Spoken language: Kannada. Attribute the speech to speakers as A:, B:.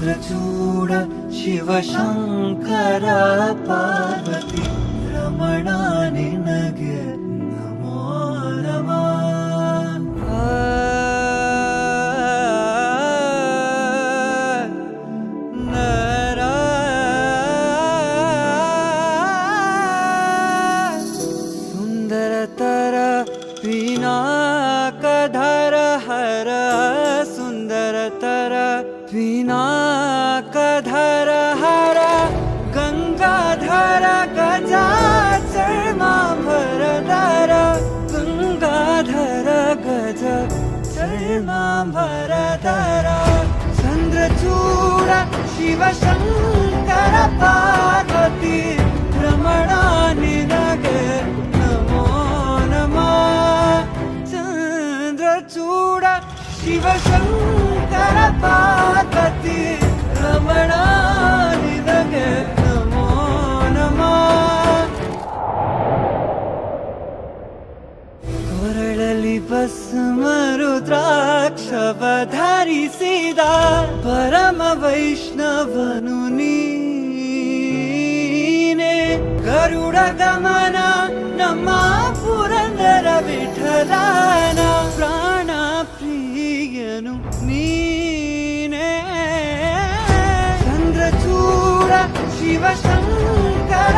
A: ಚಂದ್ರಚೂಡ ಶಿವಶಂಕರ ಪಾರ್ವತಿ ರಮಣ ನಿನಗೆ ನಮೋ ನಮಃ. ಸುಂದರತರ ಪಿನಾಕಧರ ಹರ ಸುಂದರತರ ಪಿನಾಕಧರ ಹರ ಗಂಗಾಧರ ಗಜಾಚರ್ಮಾಂಬರಧರ ಗಂಗಾಧರ ಗಜ ಚರ್ಮಾಂಬರಧರ ಚಂದ್ರಚೂಡ ಶಿವಶಂಕರ ಪಾರ್ವತಿ ರಮಣ ನಿನಗೆ ನಮೋ ನಮಃ. ಚಂದ್ರಚೂಡ ಶಿವಶಂಕರ ಪಾರ್ವತಿ ರಮಣ ನಿನಗೆ ನಮೋ ನಮಃ. ಕೊರಳಲ್ಲಿ ಭಸ್ಮ ರುದ್ರಾಕ್ಷವ ಧರಿಸಿದ ಪರಮ ವೈಷ್ಣವನು ನೀನೆ. ಗರುಡ ಗಮನ ನಮ್ಮ ಪುರಂದರ ವಿಠಲನ ಪ್ರಾಣ ಪ್ರಿಯನು ನೀನೆ. ಚಂದ್ರಚೂಡ ಶಿವಶಂಕರ